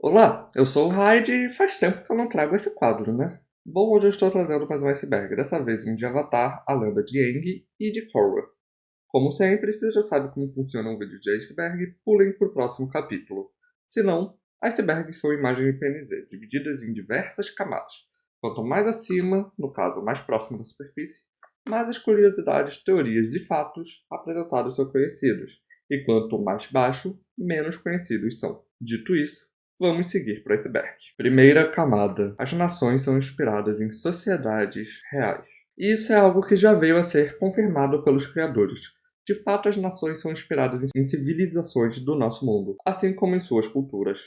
Olá, eu sou o Hyde e faz tempo que eu não trago esse quadro, né? Bom, hoje eu estou trazendo mais um iceberg, dessa vez um de Avatar, a lenda de Aang e de Korra. Como sempre, se já sabe como funciona um vídeo de iceberg, pulem para o próximo capítulo. Se não, icebergs são imagens de PNG, divididas em diversas camadas. Quanto mais acima, no caso mais próximo da superfície, mais as curiosidades, teorias e fatos apresentados são conhecidos, e quanto mais baixo, menos conhecidos são. Dito isso, vamos seguir para o iceberg. Primeira camada. As nações são inspiradas em sociedades reais. Isso é algo que já veio a ser confirmado pelos criadores. De fato, as nações são inspiradas em civilizações do nosso mundo, assim como em suas culturas.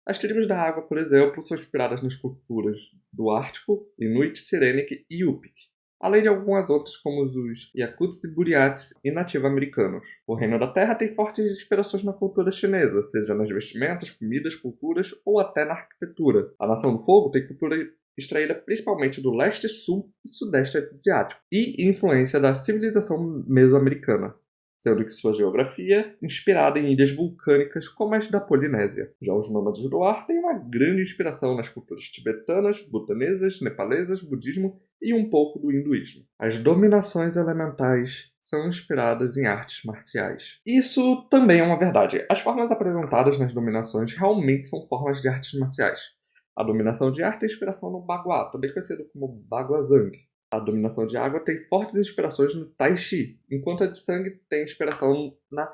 As tribos da água, por exemplo, são inspiradas nas culturas do Ártico, Inuit, Sirenic e Yupik, além de algumas outras como os Yakuts e Buriats e nativo-americanos. O Reino da Terra tem fortes inspirações na cultura chinesa, seja nas vestimentas, comidas, culturas ou até na arquitetura. A Nação do Fogo tem cultura extraída principalmente do leste, sul e sudeste asiático, e influência da civilização mesoamericana, sendo que sua geografia é inspirada em ilhas vulcânicas como as da Polinésia. Já os nômades do ar têm uma grande inspiração nas culturas tibetanas, butanesas, nepalesas, budismo e um pouco do hinduísmo. As dominações elementais são inspiradas em artes marciais. Isso também é uma verdade. As formas apresentadas nas dominações realmente são formas de artes marciais. A dominação de ar tem inspiração no Bagua, também conhecido como Baguazhang. A dominação de água tem fortes inspirações no Tai Chi, enquanto a de sangue tem inspiração na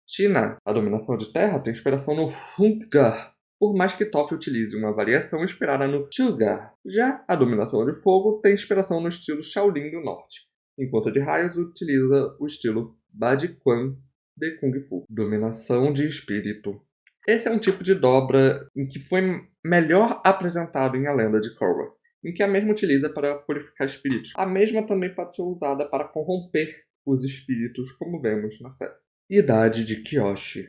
China. A dominação de terra tem inspiração no Hunggar, por mais que Toff utilize uma variação inspirada no Sugar. Já a dominação de fogo tem inspiração no estilo Shaolin do Norte, enquanto a de raios utiliza o estilo Badiquan de Kung Fu. Dominação de espírito. Esse é um tipo de dobra em que foi melhor apresentado em A Lenda de Korra, em que a mesma utiliza para purificar espíritos. A mesma também pode ser usada para corromper os espíritos, como vemos na série. Idade de Kyoshi.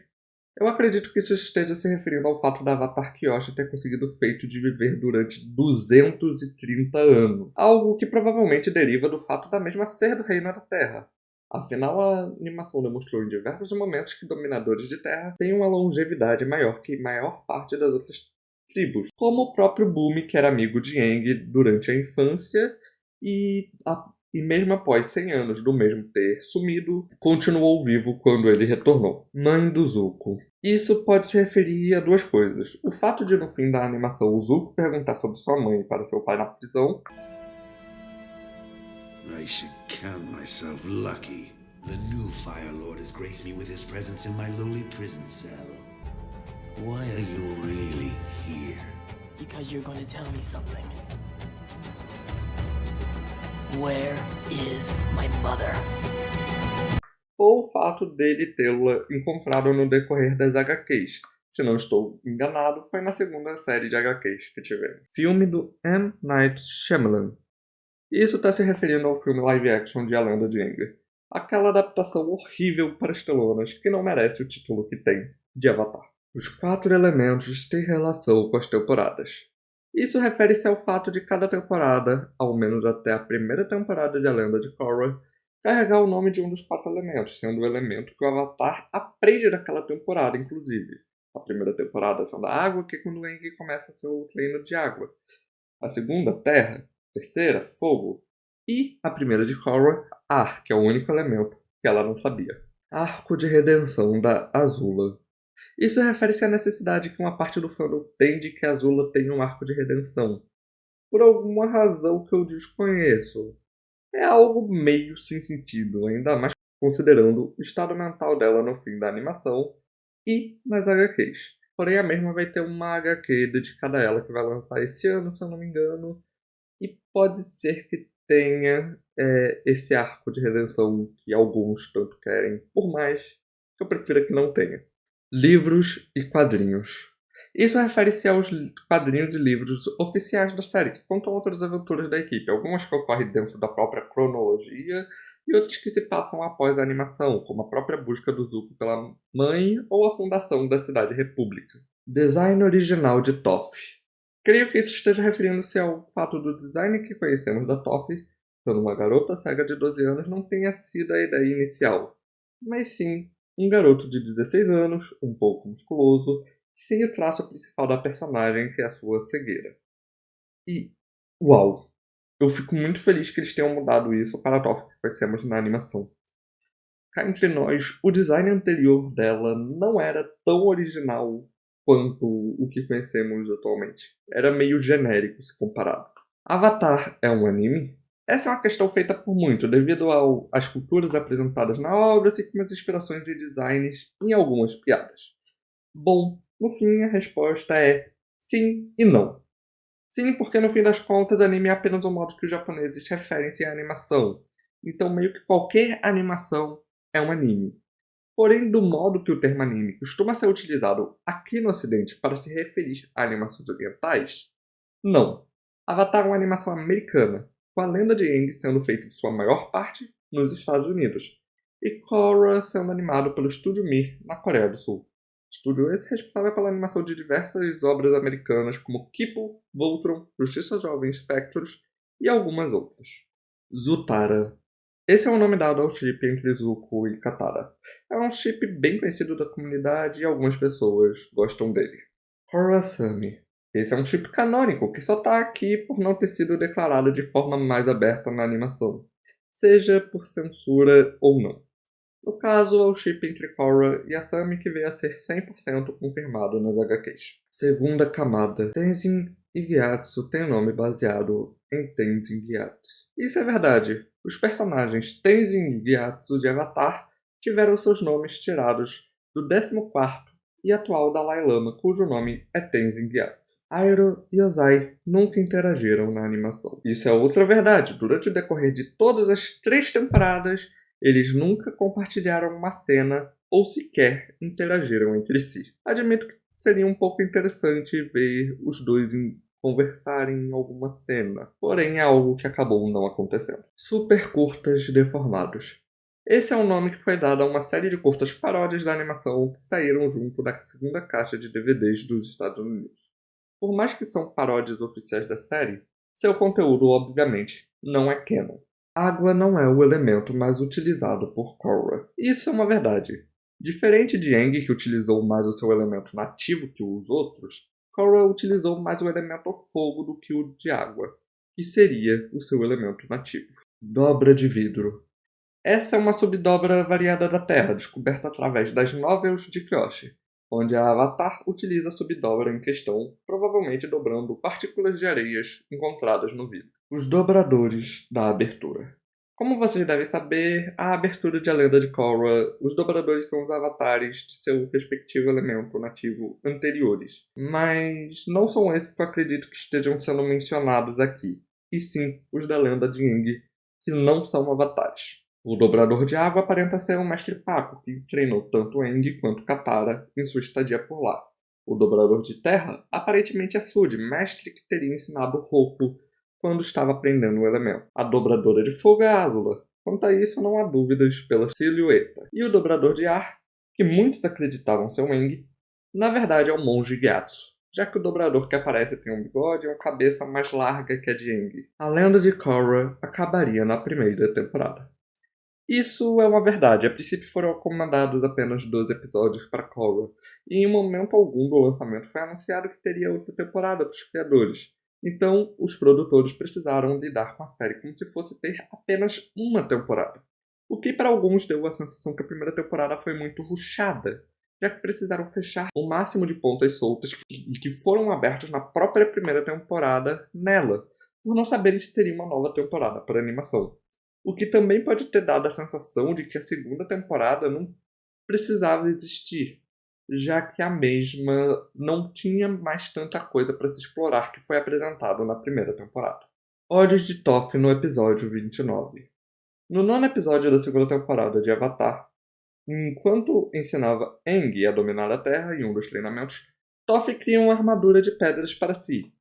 Eu acredito que isso esteja se referindo ao fato da Avatar Kyoshi ter conseguido o feito de viver durante 230 anos, algo que provavelmente deriva do fato da mesma ser do Reino da Terra. Afinal, a animação demonstrou em diversos momentos que dominadores de terra têm uma longevidade maior que a maior parte das outras tribos, como o próprio Bumi, que era amigo de Aang durante a infância e mesmo após 100 anos do mesmo ter sumido, continuou vivo quando ele retornou. Mãe do Zuko. Isso pode se referir a duas coisas. O fato de no fim da animação o Zuko perguntar sobre sua mãe para seu pai na prisão. I should count myself lucky. The new Fire Lord has graced me with his presence in my lowly prison cell. Why are you really here? Because you're gonna tell me something. Where is my mother? Ou o fato dele tê-la encontrado no decorrer das HQs. Se não estou enganado, foi na segunda série de HQs que tivemos. Filme do M. Night Shyamalan. Isso está se referindo ao filme live action de A Lenda de Aang. Aquela adaptação horrível para as telonas que não merece o título que tem de Avatar. Os 4 elementos têm relação com as temporadas. Isso refere-se ao fato de cada temporada, ao menos até a primeira temporada de A Lenda de Korra, carregar o nome de um dos 4 elementos, sendo o elemento que o Avatar aprende naquela temporada, inclusive. A primeira temporada sendo a água, que é quando Aang começa seu treino de água. A segunda, terra. A terceira, fogo. E a primeira de Korra, ar, que é o único elemento que ela não sabia. Arco de redenção da Azula. Isso refere-se à necessidade que uma parte do fandom tem de que a Azula tenha um arco de redenção. Por alguma razão que eu desconheço. É algo meio sem sentido, ainda mais considerando o estado mental dela no fim da animação e nas HQs. Porém, a mesma vai ter uma HQ dedicada a ela que vai lançar esse ano, se eu não me engano. E pode ser que tenha esse arco de redenção que alguns tanto querem, por mais que eu prefira que não tenha. Livros e quadrinhos. Isso refere-se aos quadrinhos e livros oficiais da série, que contam outras aventuras da equipe, algumas que ocorrem dentro da própria cronologia e outras que se passam após a animação, como a própria busca do Zuko pela mãe ou a fundação da Cidade República. Design original de Toph. Creio que isso esteja referindo-se ao fato do design que conhecemos da Toph, sendo uma garota cega de 12 anos, não tenha sido a ideia inicial, mas sim um garoto de 16 anos, um pouco musculoso sem o traço principal da personagem, que é a sua cegueira. E, uau! Eu fico muito feliz que eles tenham mudado isso para a Toph que conhecemos na animação. Cá entre nós, o design anterior dela não era tão original quanto o que conhecemos atualmente. Era meio genérico se comparado. Avatar é um anime? Essa é uma questão feita por muito, devido às culturas apresentadas na obra, assim como as inspirações e designs em algumas piadas. Bom, no fim a resposta é sim e não. Sim, porque no fim das contas, anime é apenas um modo que os japoneses referem-se à animação. Então, meio que qualquer animação é um anime. Porém, do modo que o termo anime costuma ser utilizado aqui no ocidente para se referir a animações orientais, não. Avatar é uma animação americana, com a lenda de Aang sendo feita em sua maior parte nos Estados Unidos, e Korra sendo animado pelo Estúdio Mir na Coreia do Sul. Estúdio esse responsável pela animação de diversas obras americanas como Kipo, Voltron, Justiça Jovem, Spectros e algumas outras. Zutara. Esse é o nome dado ao chip entre Zuko e Katara. É um chip bem conhecido da comunidade e algumas pessoas gostam dele. Korra-Sami. Esse é um chip canônico que só tá aqui por não ter sido declarado de forma mais aberta na animação, seja por censura ou não. No caso, é o chip entre Korra e Asami que veio a ser 100% confirmado nas HQs. Segunda camada. Tenzin e Gyatso tem o nome baseado em Tenzin Gyatso. Isso é verdade. Os personagens Tenzin e Gyatso de Avatar tiveram seus nomes tirados do 14º e atual Dalai Lama, cujo nome é Tenzin Gyatso. Iroh e Ozai nunca interagiram na animação. Isso é outra verdade. Durante o decorrer de todas as 3 temporadas, eles nunca compartilharam uma cena ou sequer interagiram entre si. Admito que seria um pouco interessante ver os dois conversarem em alguma cena, porém é algo que acabou não acontecendo. Super curtas deformados. Esse é o nome que foi dado a uma série de curtas paródias da animação que saíram junto da segunda caixa de DVDs dos Estados Unidos. Por mais que são paródias oficiais da série, seu conteúdo obviamente não é canon. Água não é o elemento mais utilizado por Korra. Isso é uma verdade. Diferente de Aang, que utilizou mais o seu elemento nativo que os outros, Korra utilizou mais o elemento fogo do que o de água, que seria o seu elemento nativo. Dobra de vidro. Essa é uma subdobra variada da Terra, descoberta através das novels de Kyoshi, onde a Avatar utiliza a subdobra em questão, provavelmente dobrando partículas de areias encontradas no vidro. Os dobradores da abertura. Como vocês devem saber, a abertura de A Lenda de Korra, os dobradores são os avatares de seu respectivo elemento nativo anteriores. Mas não são esses que eu acredito que estejam sendo mencionados aqui, e sim os da Lenda de Aang, que não são avatares. O dobrador de água aparenta ser um mestre Paco, que treinou tanto Aang quanto Katara em sua estadia por lá. O dobrador de terra aparentemente é Sud, mestre que teria ensinado Roku quando estava aprendendo o elemento. A dobradora de fogo é Azula. Quanto a isso, não há dúvidas pela silhueta. E o dobrador de ar, que muitos acreditavam ser um Aang, na verdade é o monge Gyatso, já que o dobrador que aparece tem um bigode e uma cabeça mais larga que a de Aang. A lenda de Korra acabaria na primeira temporada. Isso é uma verdade. A princípio foram comandados apenas 12 episódios para Korra, e em momento algum do lançamento foi anunciado que teria outra temporada para os criadores. Então, os produtores precisaram lidar com a série como se fosse ter apenas uma temporada. O que para alguns deu a sensação que a primeira temporada foi muito rushada, já que precisaram fechar o máximo de pontas soltas e que foram abertos na própria primeira temporada nela, por não saberem se teria uma nova temporada para animação. O que também pode ter dado a sensação de que a segunda temporada não precisava existir, já que a mesma não tinha mais tanta coisa para se explorar que foi apresentado na primeira temporada. Ódios de Toph no episódio 29. No 9º episódio da segunda temporada de Avatar, enquanto ensinava Aang a dominar a Terra em um dos treinamentos, Toph cria uma armadura de pedras para si.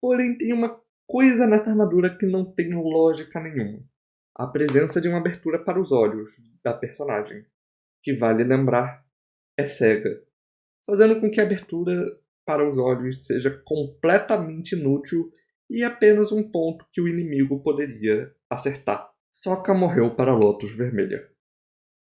Porém, tem uma coisa nessa armadura que não tem lógica nenhuma. A presença de uma abertura para os olhos da personagem, que vale lembrar, é cega, fazendo com que a abertura para os olhos seja completamente inútil e apenas um ponto que o inimigo poderia acertar. Sokka morreu para Lotus Vermelha.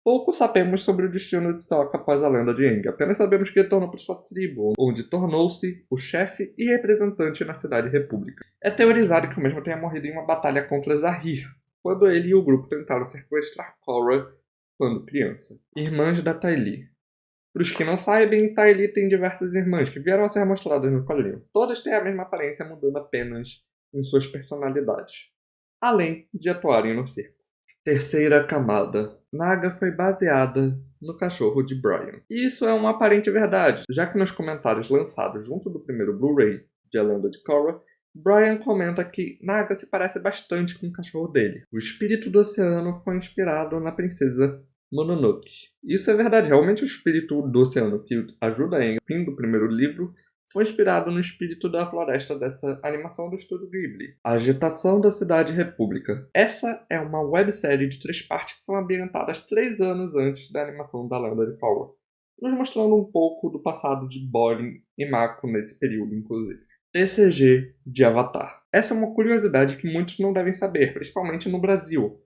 Pouco sabemos sobre o destino de Sokka após a lenda de Aang, apenas sabemos que retornou para sua tribo, onde tornou-se o chefe e representante na Cidade República. É teorizado que o mesmo tenha morrido em uma batalha contra Zahir, quando ele e o grupo tentaram sequestrar Korra quando criança. Irmãs da Ty Lee. Para os que não sabem, Ty Lee tem diversas irmãs que vieram a ser mostradas no quadrinho. Todas têm a mesma aparência, mudando apenas em suas personalidades, além de atuarem no circo. Terceira camada. Naga foi baseada no cachorro de Brian. E isso é uma aparente verdade, já que nos comentários lançados junto do primeiro Blu-ray de A Lenda de Korra, Brian comenta que Naga se parece bastante com o cachorro dele. O espírito do oceano foi inspirado na princesa Mononoke. Isso é verdade, realmente o espírito do oceano que ajuda Aang no fim do primeiro livro foi inspirado no espírito da floresta dessa animação do estúdio Ghibli. A Agitação da Cidade República. Essa é uma websérie de 3 partes que são ambientadas 3 anos antes da animação da Lenda de Korra, nos mostrando um pouco do passado de Bolin e Mako nesse período, inclusive. TCG de Avatar. Essa é uma curiosidade que muitos não devem saber, principalmente no Brasil.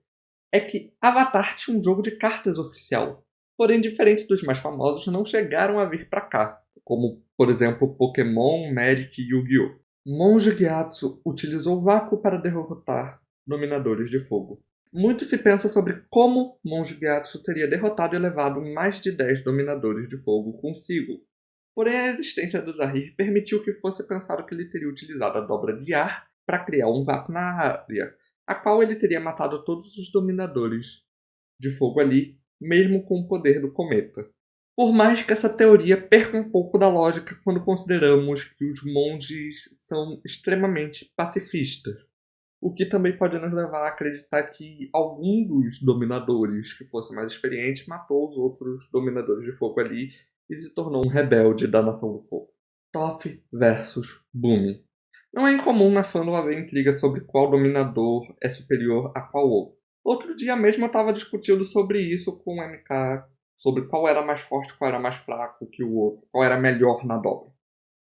É que Avatar tinha um jogo de cartas oficial, porém, diferente dos mais famosos, não chegaram a vir pra cá, como, por exemplo, Pokémon, Magic e Yu-Gi-Oh! Monge Gyatso utilizou o vácuo para derrotar dominadores de fogo. Muito se pensa sobre como Monge Gyatso teria derrotado e levado mais de 10 dominadores de fogo consigo. Porém, a existência do Zahir permitiu que fosse pensado que ele teria utilizado a dobra de ar para criar um vácuo na área, a qual ele teria matado todos os dominadores de fogo ali, mesmo com o poder do cometa. Por mais que essa teoria perca um pouco da lógica quando consideramos que os monges são extremamente pacifistas, o que também pode nos levar a acreditar que algum dos dominadores que fosse mais experiente matou os outros dominadores de fogo ali e se tornou um rebelde da Nação do Fogo. Toph versus Bumi. Não é incomum na fandom haver intriga sobre qual dominador é superior a qual outro. Outro dia mesmo eu estava discutindo sobre isso com o MK, sobre qual era mais forte, qual era mais fraco que o outro, qual era melhor na dobra.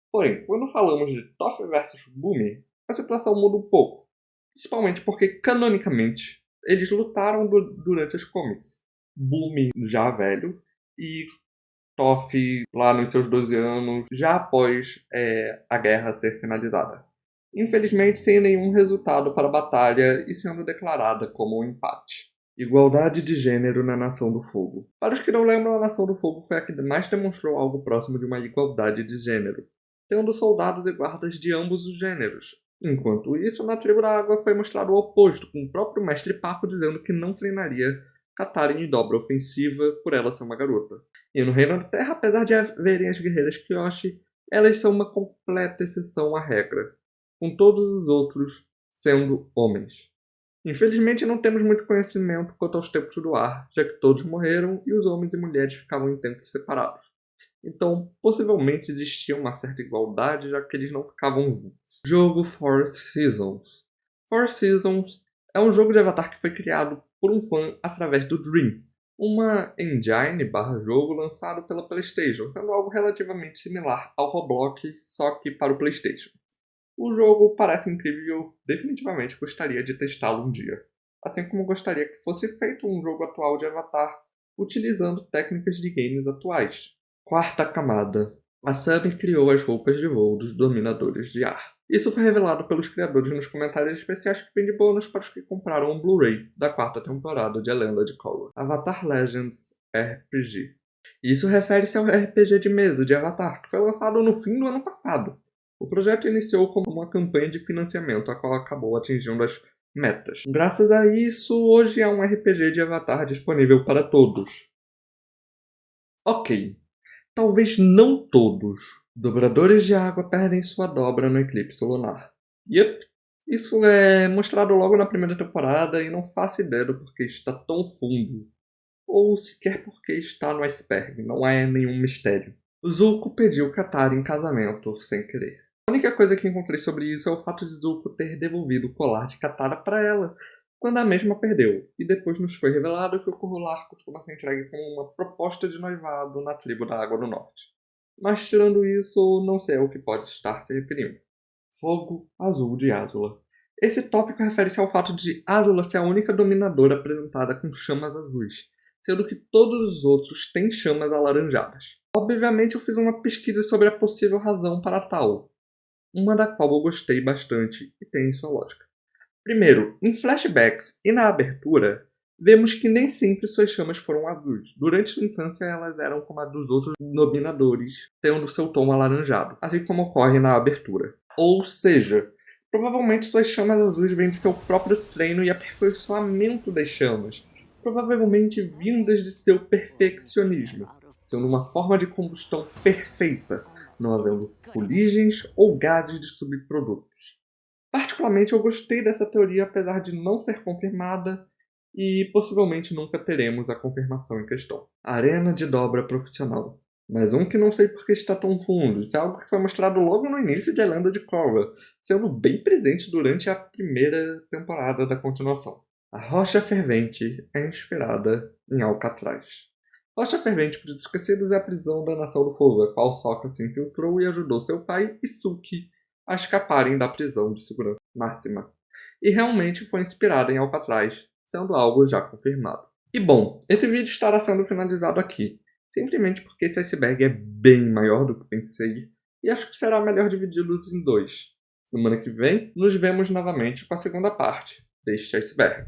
Porém, quando falamos de Toph versus Bumi, a situação muda um pouco. Principalmente porque, canonicamente, eles lutaram durante os comics. Bumi já velho e Toph lá nos seus 12 anos, já após a guerra ser finalizada. Infelizmente, sem nenhum resultado para a batalha e sendo declarada como um empate. Igualdade de gênero na Nação do Fogo. Para os que não lembram, a Nação do Fogo foi a que mais demonstrou algo próximo de uma igualdade de gênero, tendo soldados e guardas de ambos os gêneros. Enquanto isso, na Tribo da Água foi mostrado o oposto, com o próprio mestre Paco dizendo que não treinaria Katara em dobra ofensiva por ela ser uma garota. E no Reino da Terra, apesar de haverem as guerreiras Kyoshi, elas são uma completa exceção à regra, com todos os outros sendo homens. Infelizmente não temos muito conhecimento quanto aos tempos do ar, já que todos morreram e os homens e mulheres ficavam em tempos separados. Então, possivelmente existia uma certa igualdade, já que eles não ficavam juntos. Jogo Four Seasons. Four Seasons é um jogo de Avatar que foi criado por um fã através do Dream, uma engine/jogo lançado pela PlayStation, sendo algo relativamente similar ao Roblox, só que para o PlayStation. O jogo parece incrível e eu definitivamente gostaria de testá-lo um dia. Assim como gostaria que fosse feito um jogo atual de Avatar utilizando técnicas de games atuais. Quarta camada. A Summer criou as roupas de voo dos dominadores de ar. Isso foi revelado pelos criadores nos comentários especiais que vêm de bônus para os que compraram um Blu-ray da 4ª temporada de A Lenda de Korra. Avatar Legends RPG. Isso refere-se ao RPG de mesa de Avatar, que foi lançado no fim do ano passado. O projeto iniciou como uma campanha de financiamento, a qual acabou atingindo as metas. Graças a isso, hoje há um RPG de Avatar disponível para todos. Ok, talvez não todos. Dobradores de água perdem sua dobra no eclipse lunar. Yep, isso é mostrado logo na primeira temporada e não faço ideia do porquê está tão fundo. Ou sequer porque está no iceberg, não é nenhum mistério. Zuko pediu Katara em casamento sem querer. A única coisa que encontrei sobre isso é o fato de Zuko ter devolvido o colar de Katara para ela, quando a mesma perdeu, e depois nos foi revelado que o colar costuma ser entregue como uma proposta de noivado na tribo da Água do Norte. Mas tirando isso, não sei ao que pode estar se referindo. Fogo Azul de Azula. Esse tópico refere-se ao fato de Azula ser a única dominadora apresentada com chamas azuis, sendo que todos os outros têm chamas alaranjadas. Obviamente eu fiz uma pesquisa sobre a possível razão para tal, uma da qual eu gostei bastante e tem sua lógica. Primeiro, em flashbacks e na abertura, vemos que nem sempre suas chamas foram azuis. Durante sua infância, elas eram como a dos outros dominadores, tendo seu tom alaranjado, assim como ocorre na abertura. Ou seja, provavelmente suas chamas azuis vêm de seu próprio treino e aperfeiçoamento das chamas, provavelmente vindas de seu perfeccionismo, sendo uma forma de combustão perfeita, não havendo fuligens ou gases de subprodutos. Particularmente eu gostei dessa teoria apesar de não ser confirmada e possivelmente nunca teremos a confirmação em questão. Arena de dobra profissional. Mas um que não sei por que está tão fundo. Isso é algo que foi mostrado logo no início de A Lenda de Korra, sendo bem presente durante a primeira temporada da continuação. A Rocha Fervente é inspirada em Alcatraz. Rocha Fervente para os Esquecidos é a prisão da Nação do Fogo, a qual Sokka se infiltrou e ajudou seu pai e Suki a escaparem da prisão de segurança máxima. E realmente foi inspirada em Alcatraz, sendo algo já confirmado. E bom, esse vídeo estará sendo finalizado aqui, simplesmente porque esse iceberg é bem maior do que pensei, e acho que será melhor dividi-los em dois. Semana que vem, nos vemos novamente com a segunda parte deste iceberg.